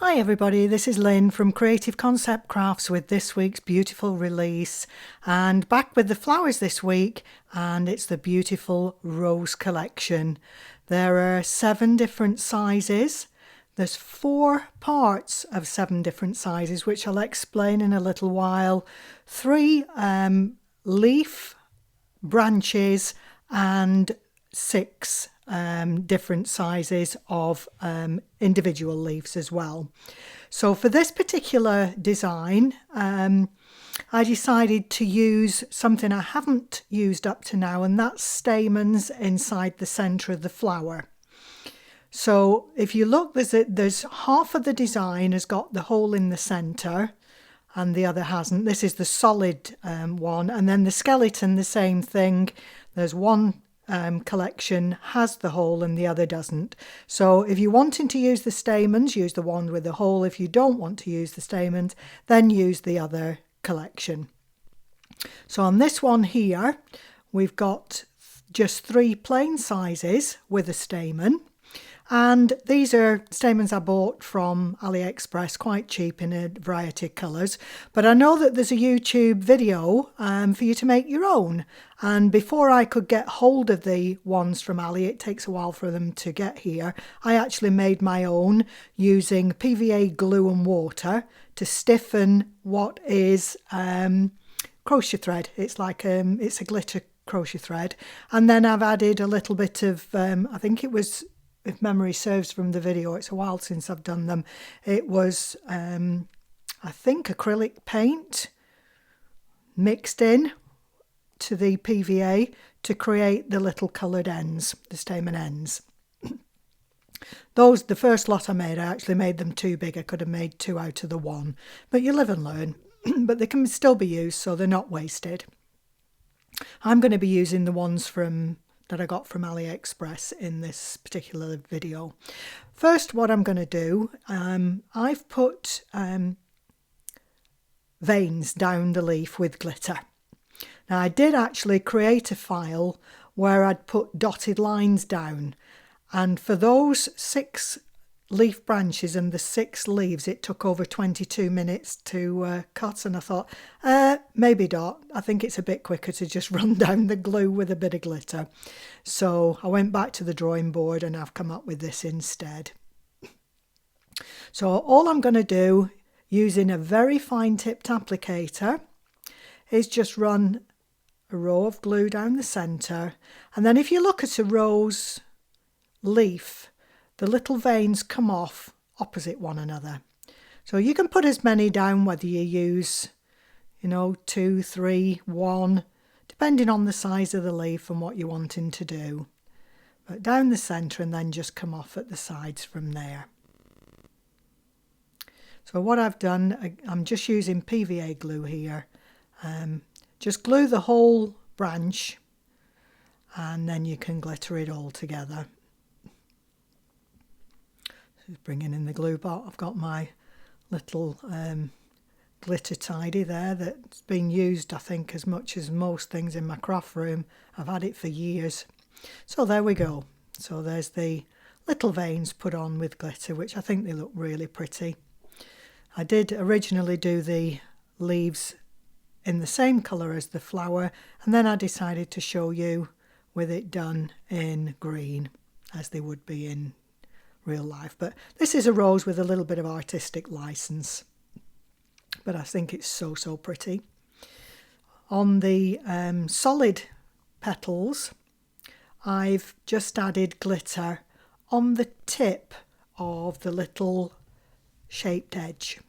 Hi everybody, this is Lynn from Creative Concept Crafts with this week's beautiful release, and back with the flowers this week, and it's the beautiful rose collection. There are 7 different sizes. There's 4 parts of 7 different sizes, which I'll explain in a little while. 3 leaf branches and 6 different sizes of individual leaves as well. So for this particular design, I decided to use something I haven't used up to now, and that's stamens inside the centre of the flower. So if you look, there's half of the design has got the hole in the centre and the other hasn't. This is the solid one, and then the skeleton, the same thing. There's one collection has the hole and the other doesn't. So if you're wanting to use the stamens, use the one with the hole. If you don't want to use the stamens, then use the other collection. So on this one here, we've got just 3 plain sizes with a stamen. And these are stamens I bought from AliExpress, quite cheap in a variety of colours. But I know that there's a YouTube video for you to make your own. And before I could get hold of the ones from Ali, it takes a while for them to get here, I actually made my own using PVA glue and water to stiffen what is crochet thread. It's like it's a glitter crochet thread. And then I've added a little bit of, I think it was, if memory serves from the video, it's a while since I've done them. It was, I think, acrylic paint mixed in to the PVA to create the little coloured ends, the stamen ends. Those, the first lot I made, I actually made them too big. I could have made 2 out of the 1. But you live and learn. But they can still be used, so they're not wasted. I'm going to be using the ones that I got from AliExpress in this particular video. First, what I'm going to do, I've put veins down the leaf with glitter. Now, I did actually create a file where I'd put dotted lines down, and for those 6 leaf branches and the 6 leaves, it took over 22 minutes to cut, and I thought, maybe not. I think it's a bit quicker to just run down the glue with a bit of glitter. So I went back to the drawing board and I've come up with this instead. So all I'm going to do, using a very fine tipped applicator, is just run a row of glue down the centre, and then if you look at a rose leaf, the little veins come off opposite one another. So you can put as many down, whether you use, 2, 3, 1, depending on the size of the leaf and what you're wanting to do. But down the centre and then just come off at the sides from there. So what I've done, I'm just using PVA glue here. Just glue the whole branch and then you can glitter it all together. Bringing in the glue pot. I've got my little glitter tidy there that's been used, I think, as much as most things in my craft room. I've had it for years. So there we go. So there's the little veins put on with glitter, which I think they look really pretty. I did originally do the leaves in the same colour as the flower, and then I decided to show you with it done in green, as they would be in real life. But this is a rose with a little bit of artistic license, but I think it's so pretty. On the solid petals, I've just added glitter on the tip of the little shaped edge.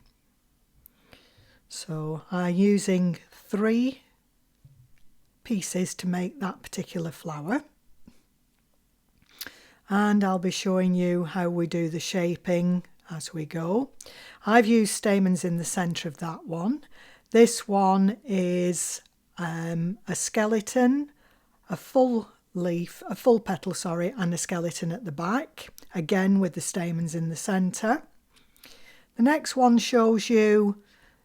So I'm using 3 pieces to make that particular flower. And I'll be showing you how we do the shaping as we go. I've used stamens in the centre of that one. This one is a skeleton, a full leaf, a full petal, sorry, and a skeleton at the back, again with the stamens in the centre. The next one shows you,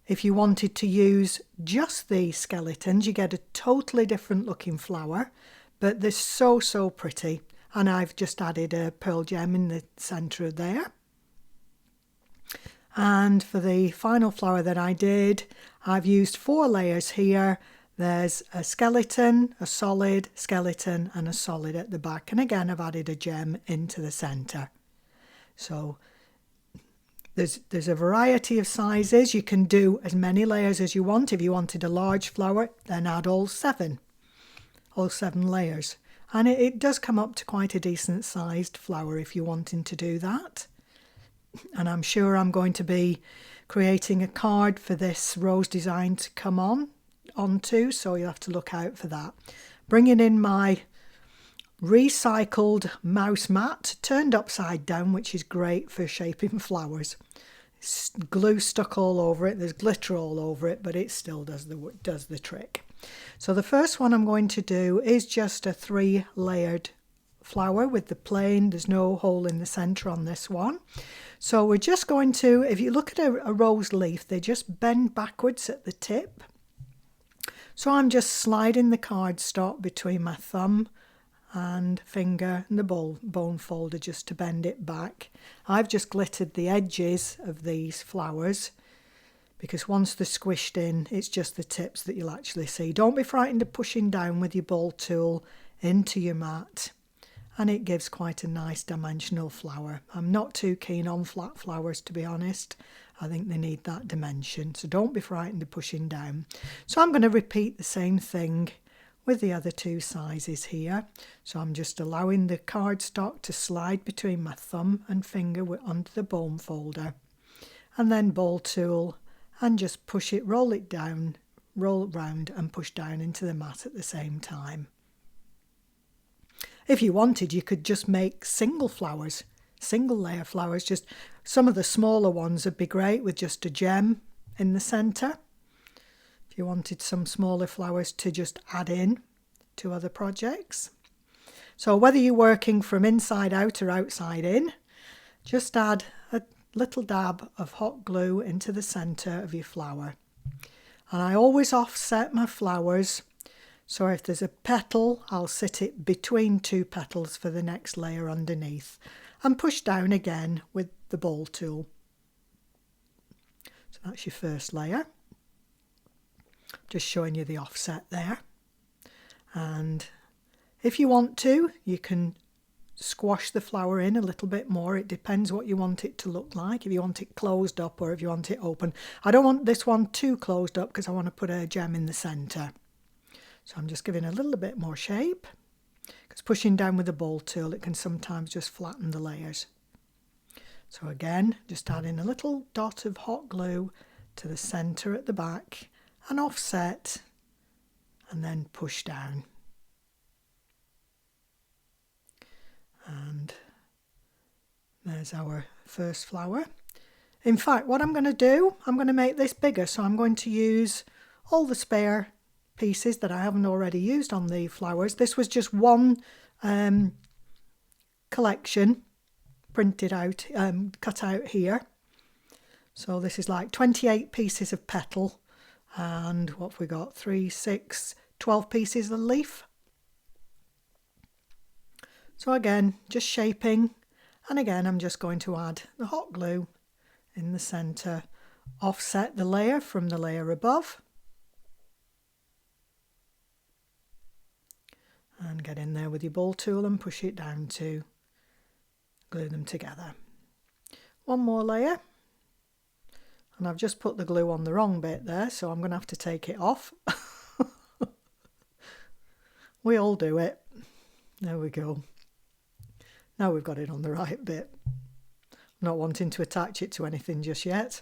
if you wanted to use just the skeletons, you get a totally different looking flower, but they're so pretty. And I've just added a pearl gem in the centre there. And for the final flower that I did, I've used 4 layers here. There's a skeleton, a solid, skeleton and a solid at the back. And again, I've added a gem into the centre. So there's a variety of sizes. You can do as many layers as you want. If you wanted a large flower, then add all 7 layers. And it does come up to quite a decent sized flower if you're wanting to do that. And I'm sure I'm going to be creating a card for this rose design to come onto, so you'll have to look out for that. Bringing in my recycled mouse mat turned upside down, which is great for shaping flowers. It's glue stuck all over it, there's glitter all over it, but it still does the trick. So the first one I'm going to do is just a 3-layered flower with the plain. There's no hole in the centre on this one. So we're just going to, if you look at a rose leaf, they just bend backwards at the tip. So I'm just sliding the cardstock between my thumb and finger and the bone folder just to bend it back. I've just glittered the edges of these flowers because once they're squished in, it's just the tips that you'll actually see. Don't be frightened of pushing down with your ball tool into your mat, and it gives quite a nice dimensional flower. I'm not too keen on flat flowers, to be honest. I think they need that dimension, so don't be frightened of pushing down. So I'm going to repeat the same thing with the other 2 sizes here. So I'm just allowing the cardstock to slide between my thumb and finger under the bone folder, and then ball tool and just push it, roll it down, roll it round and push down into the mat at the same time. If you wanted, you could just make single layer flowers. Just some of the smaller ones would be great with just a gem in the centre. If you wanted some smaller flowers to just add in to other projects. So whether you're working from inside out or outside in, just add a little dab of hot glue into the centre of your flower. And I always offset my flowers. So if there's a petal, I'll sit it between 2 petals for the next layer underneath and push down again with the ball tool. So that's your first layer. Just showing you the offset there. And if you want to, you can squash the flower in a little bit more. It depends what you want it to look like, if you want it closed up or if you want it open. I don't want this one too closed up because I want to put a gem in the centre. So I'm just giving a little bit more shape, because pushing down with the ball tool, it can sometimes just flatten the layers. So again, just adding a little dot of hot glue to the centre at the back and offset, and then push down. And there's our first flower. In fact, what I'm going to do, I'm going to make this bigger. So I'm going to use all the spare pieces that I haven't already used on the flowers. This was just one collection printed out, cut out here. So this is like 28 pieces of petal, and what have we got? 3, 6, 12 pieces of leaf. So again, just shaping, and again I'm just going to add the hot glue in the centre, offset the layer from the layer above, and get in there with your ball tool and push it down to glue them together. One more layer, and I've just put the glue on the wrong bit there, so I'm going to have to take it off. We all do it. There we go. Now we've got it on the right bit. I'm not wanting to attach it to anything just yet.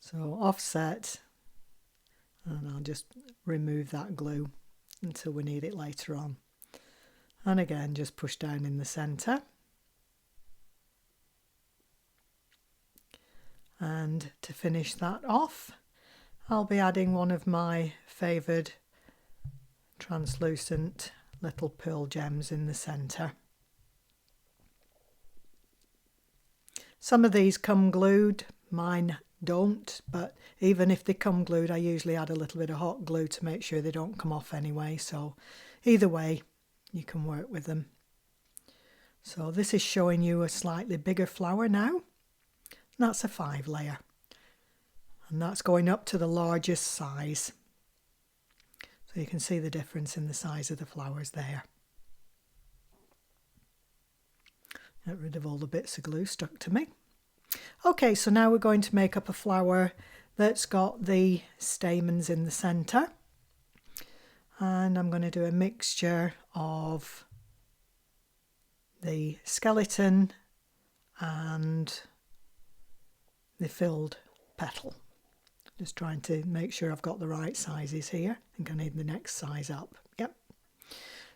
So offset, and I'll just remove that glue until we need it later on. And again, just push down in the centre. And to finish that off, I'll be adding one of my favoured translucent little pearl gems in the centre. Some of these come glued, mine don't, but even if they come glued, I usually add a little bit of hot glue to make sure they don't come off anyway. So either way, you can work with them. So this is showing you a slightly bigger flower now. That's a 5 layer. And that's going up to the largest size. So you can see the difference in the size of the flowers there. Get rid of all the bits of glue stuck to me. Okay, so now we're going to make up a flower that's got the stamens in the centre. And I'm going to do a mixture of the skeleton and the filled petal. Just trying to make sure I've got the right sizes here. I think I need the next size up. Yep.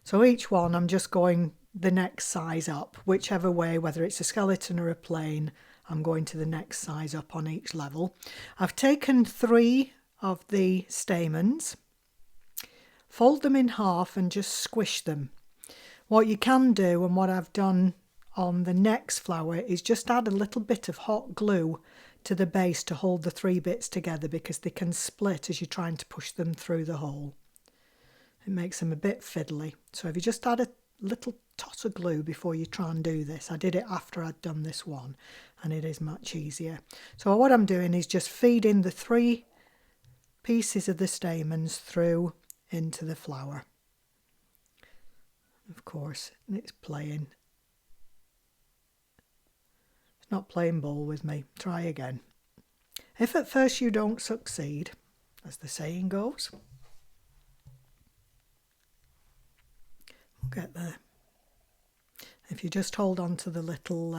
So each one I'm just going the next size up, whichever way, whether it's a skeleton or a plain, I'm going to the next size up on each level. I've taken 3 of the stamens, fold them in half and just squish them. What you can do, and what I've done on the next flower, is just add a little bit of hot glue to the base to hold the 3 bits together, because they can split as you're trying to push them through the hole. It makes them a bit fiddly. So if you just add a little tot of glue before you try and do this. I did it after I'd done this one, and it is much easier. So what I'm doing is just feeding the 3 pieces of the stamens through into the flower. Of course, it's playing. It's not playing ball with me. Try again. If at first you don't succeed, as the saying goes, we'll get there. If you just hold on to the little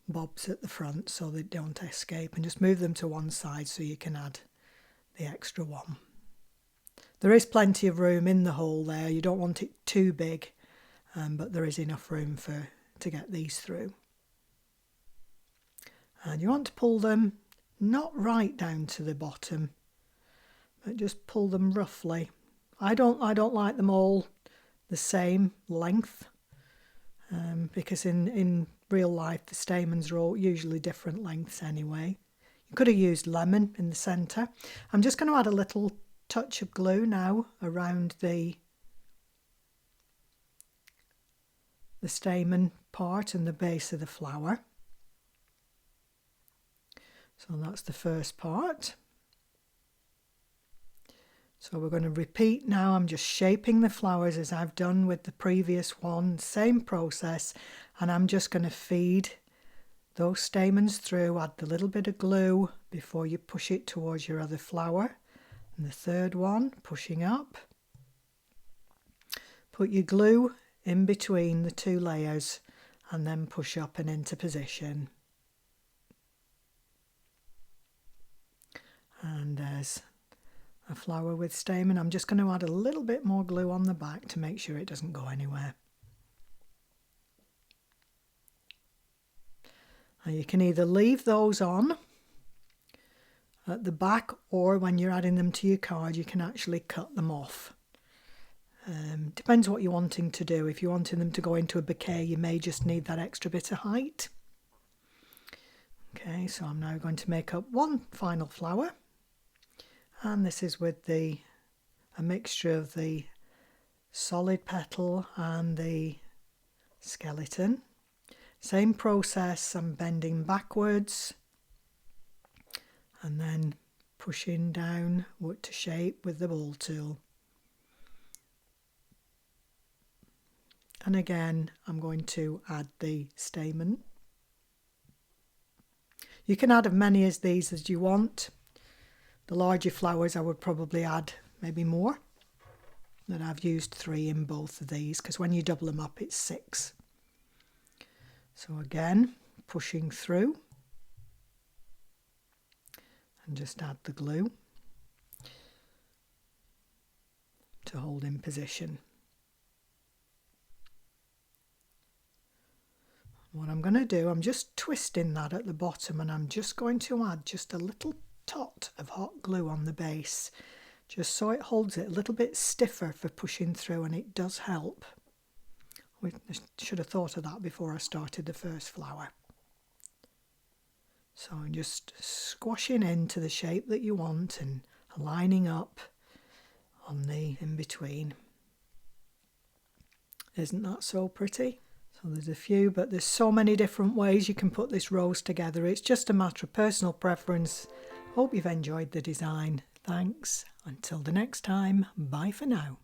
bobs at the front so they don't escape, and just move them to one side so you can add the extra one. There is plenty of room in the hole there. You don't want it too big, but there is enough room to get these through. And you want to pull them not right down to the bottom, but just pull them roughly. I don't like them all the same length, because in real life the stamens are all usually different lengths anyway. You could have used lemon in the centre. I'm just going to add a little touch of glue now around the stamen part and the base of the flower. So that's the first part. So we're going to repeat now. I'm just shaping the flowers as I've done with the previous one, same process, and I'm just going to feed those stamens through, add the little bit of glue before you push it towards your other flower. And the third one, pushing up. Put your glue in between the 2 layers and then push up and into position. And there's a flower with stamen. I'm just going to add a little bit more glue on the back to make sure it doesn't go anywhere. And you can either leave those on at the back, or when you're adding them to your card you can actually cut them off. Depends what you're wanting to do. If you're wanting them to go into a bouquet, you may just need that extra bit of height. Okay, so I'm now going to make up one final flower, and this is with a mixture of the solid petal and the skeleton. Same process, I'm bending backwards and then pushing down to shape with the ball tool. And again, I'm going to add the stamen. You can add as many as these as you want. The larger flowers I would probably add maybe more, but I've used 3 in both of these because when you double them up it's 6. So again, pushing through and just add the glue to hold in position. What I'm going to do, I'm just twisting that at the bottom, and I'm just going to add just a little tot of hot glue on the base, just so it holds it a little bit stiffer for pushing through, and it does help. I should have thought of that before I started the first flower. So I'm just squashing into the shape that you want and lining up on the in-between. Isn't that so pretty? So So there's a few, but there's so many different ways you can put this rose together. It's just a matter of personal preference. Hope you've enjoyed the design. Thanks. Until the next time, bye for now.